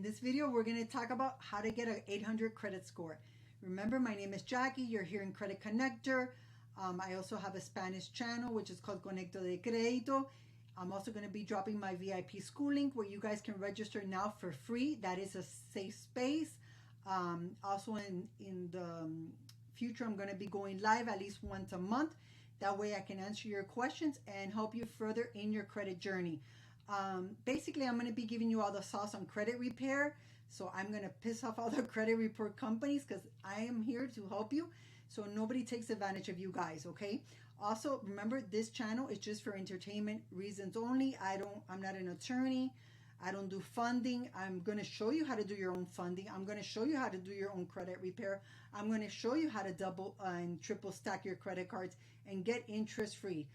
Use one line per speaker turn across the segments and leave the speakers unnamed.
this video, we're going to talk about how to get an 800 credit score. Remember, my name is Jackie. You're here in Credit Connector. I also have a Spanish channel, which is called Conecto de Crédito. I'm also going to be dropping my VIP school link where you guys can register now for free. That is a safe space. Also in the future, I'm going to be going live at least once a month. That way I can answer your questions and help you further in your credit journey. Basically, I'm going to be giving you all the sauce on credit repair. So I'm going to piss off all the credit report companies because I am here to help you. So nobody takes advantage of you guys, okay? Also, remember, this channel is just for entertainment reasons only. I'm not an attorney. I don't do funding. I'm going to show you how to do your own funding. I'm going to show you how to do your own credit repair. I'm going to show you how to double and triple stack your credit cards and get interest free.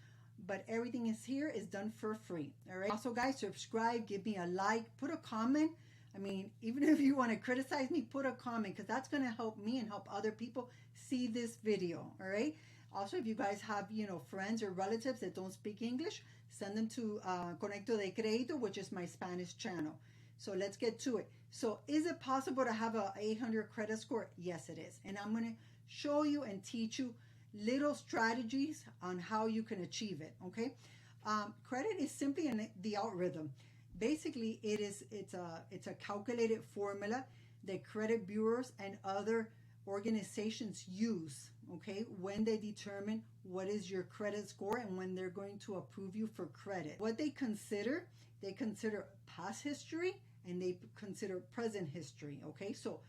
But everything is done for free. All right. Also, guys, subscribe, give me a like, put a comment. I mean, even if you want to criticize me, put a comment because that's going to help me and help other people see this video. All right. Also, if you guys have, friends or relatives that don't speak English, send them to Conecto de Crédito, which is my Spanish channel. So let's get to it. So is it possible to have a 800 credit score? Yes, it is. And I'm going to show you and teach you little strategies on how you can achieve it. Okay. Credit is simply the algorithm. Basically, it's a calculated formula that credit bureaus and other organizations use, okay, when they determine what is your credit score and when they're going to approve you for credit. What they consider past history and they consider present history, okay? So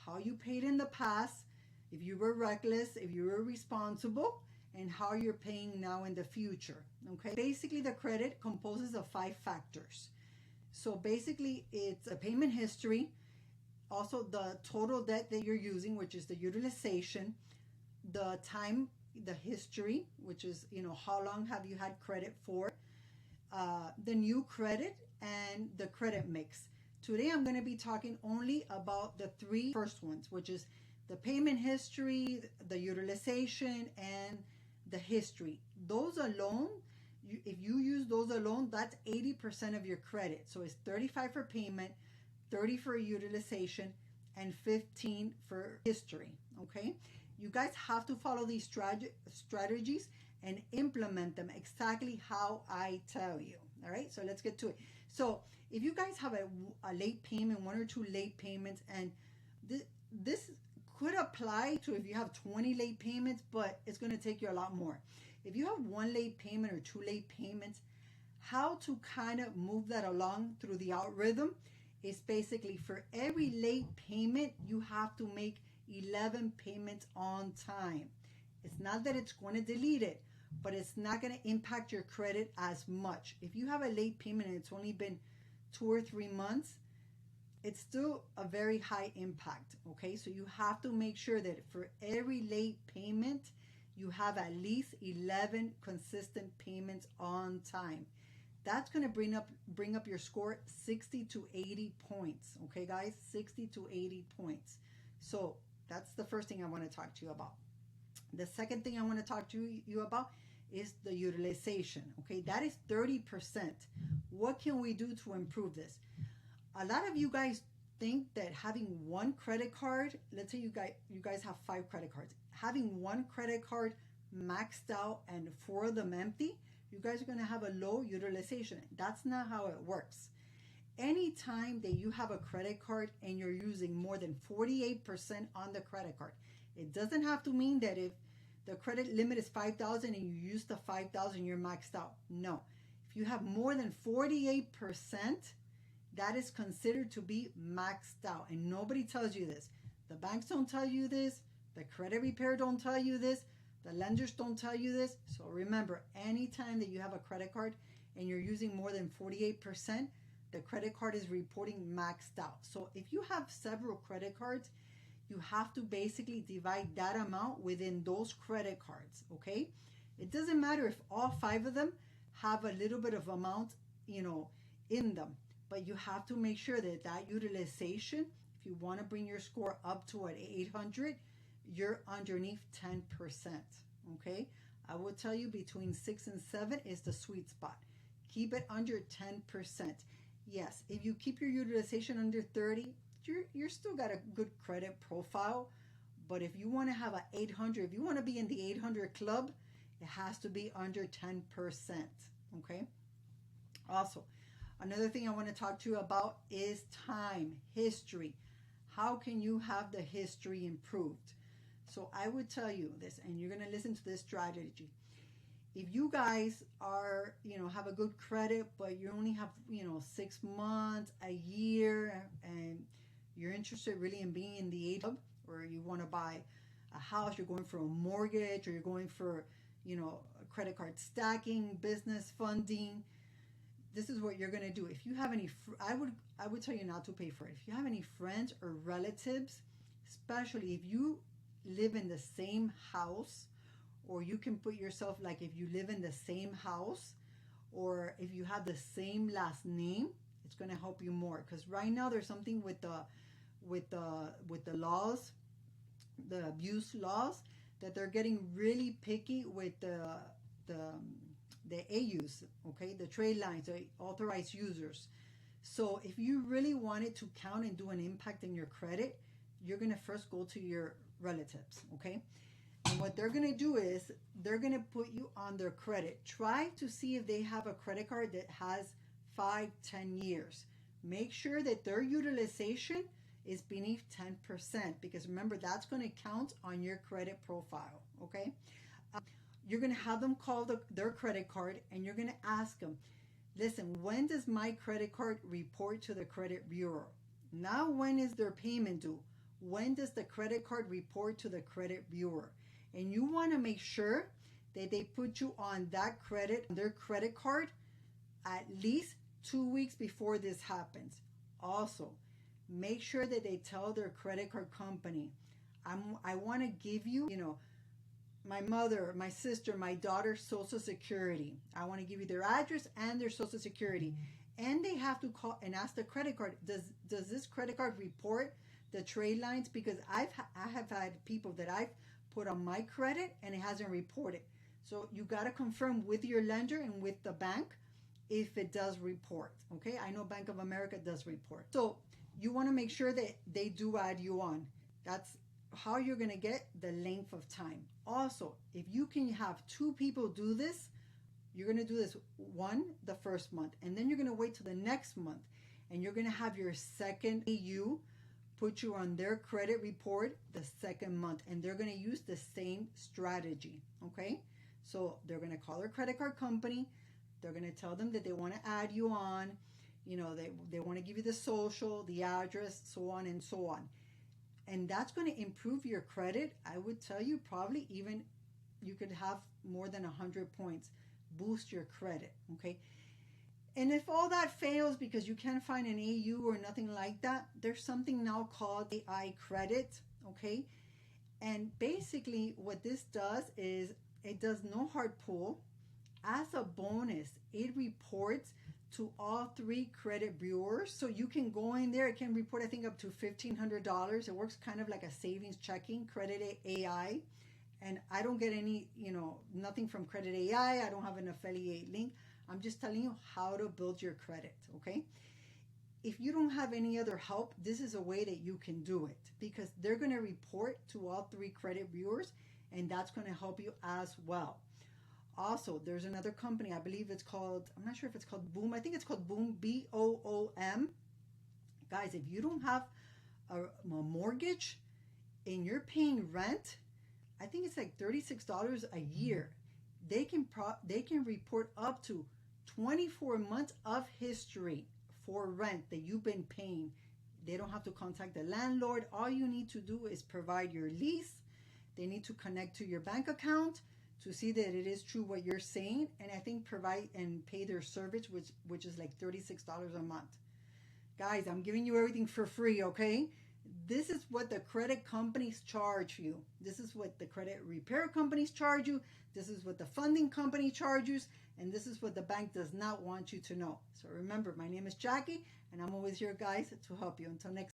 how you paid in the past, if you were reckless, if you were responsible, and how you're paying now in the future, okay? Basically, the credit composes of 5 factors. So basically, it's a payment history, also the total debt that you're using, which is the utilization, the time, the history, which is, how long have you had credit for, the new credit, and the credit mix. Today, I'm going to be talking only about the 3 first ones, which is the payment history, the utilization, and the history. Those alone, if you use those alone, that's 80% of your credit. So it's 35 for payment, 30 for utilization, and 15 for history, okay? You guys have to follow these strategies and implement them exactly how I tell you, all right? So let's get to it. So if you guys have a late payment, 1 or 2 late payments, and this could apply to if you have 20 late payments, but it's going to take you a lot more. If you have 1 late payment or 2 late payments, how to kind of move that along through the algorithm is basically for every late payment, you have to make 11 payments on time. It's not that it's going to delete it, but it's not going to impact your credit as much. If you have a late payment and it's only been 2 or 3 months, it's still a very high impact, okay? So you have to make sure that for every late payment, you have at least 11 consistent payments on time. That's going to bring up your score 60 to 80 points, okay, guys? 60 to 80 points. So that's the first thing I want to talk to you about. The second thing I want to talk to you about is the utilization, okay? That is 30%. What can we do to improve this? A lot of you guys think that having 1 credit card, let's say you guys have 5 credit cards, having 1 credit card maxed out and 4 of them empty, you guys are going to have a low utilization. That's not how it works. Anytime that you have a credit card and you're using more than 48% on the credit card, it doesn't have to mean that if the credit limit is $5,000 and you use the $5,000, you're maxed out. No. If you have more than 48%, that is considered to be maxed out. And nobody tells you this. The banks don't tell you this. The credit repair don't tell you this. The lenders don't tell you this. So remember, anytime that you have a credit card and you're using more than 48%, the credit card is reporting maxed out. So if you have several credit cards, you have to basically divide that amount within those credit cards, okay? It doesn't matter if all 5 of them have a little bit of amount, in them. But you have to make sure that utilization, if you want to bring your score up to an 800, you're underneath 10%, okay? I will tell you between 6 and 7 is the sweet spot. Keep it under 10%. Yes, if you keep your utilization under 30, you're still got a good credit profile. But if you want to have a 800, if you want to be in the 800 club, it has to be under 10%. Okay. Also, another thing I want to talk to you about is time, history. How can you have the history improved? So I would tell you this, and you're going to listen to this strategy. If you guys are, have a good credit, but you only have, 6 months, a year, and you're interested really in being in the 8 club, or you want to buy a house, you're going for a mortgage, or you're going for, a credit card stacking, business funding, this is what you're going to do. If you have any, I would tell you not to pay for it. If you have any friends or relatives, especially if you live in the same house, or you can put yourself like if you live in the same house, or if you have the same last name, it's going to help you more. Because right now there's something with the laws, the abuse laws, that they're getting really picky with the AUs, okay, the trade lines, the authorized users. So if you really want it to count and do an impact in your credit, you're going to first go to your relatives, okay? And what they're going to do is they're going to put you on their credit. Try to see if they have a credit card that has 5-10 years. Make sure that their utilization is beneath 10%, because remember, that's going to count on your credit profile, okay? You're going to have them call their credit card, and you're going to ask them, listen, when does my credit card report to the credit bureau? Now, when is their payment due? When does the credit card report to the credit bureau? And you want to make sure that they put you on their credit card at least 2 weeks before this happens. Also, make sure that they tell their credit card company, I want to give you, my mother, my sister, my daughter's social security. I want to give you their address and their social security. And they have to call and ask the credit card, does this credit card report the trade lines? Because I have had people that I've put on my credit and it hasn't reported. So you got to confirm with your lender and with the bank if it does report. Okay, I know Bank of America does report. So you want to make sure that they do add you on. That's how you're going to get the length of time. Also, if you can have 2 people do this, you're going to do this the first month, and then you're going to wait till the next month, and you're going to have your second AU put you on their credit report the second month, and they're going to use the same strategy. Okay, so they're going to call their credit card company. They're going to tell them that they want to add you on. They want to give you the social, the address, so on and so on. And that's going to improve your credit. I would tell you, probably even you could have more than 100 points, boost your credit, okay? And if all that fails because you can't find an AU or nothing like that, there's something now called AI credit, okay? And basically what this does is it does no hard pull. As a bonus, it reports to all 3 credit bureaus. So you can go in there, it can report, I think, up to $1,500. It works kind of like a savings checking, Credit AI. And I don't get any, nothing from Credit AI. I don't have an affiliate link. I'm just telling you how to build your credit, okay? If you don't have any other help, this is a way that you can do it, because they're going to report to all 3 credit bureaus, and that's going to help you as well. Also, there's another company, I believe it's called, I'm not sure if it's called Boom. I think it's called Boom, BOOM. Guys, if you don't have a mortgage and you're paying rent, I think it's like $36 a year. They can report up to 24 months of history for rent that you've been paying. They don't have to contact the landlord. All you need to do is provide your lease. They need to connect to your bank account to see that it is true what you're saying, and I think provide and pay their service, which is like $36 a month. Guys, I'm giving you everything for free, okay? This is what the credit companies charge you. This is what the credit repair companies charge you. This is what the funding company charges, and this is what the bank does not want you to know. So remember, my name is Jackie, and I'm always here, guys, to help you. Until next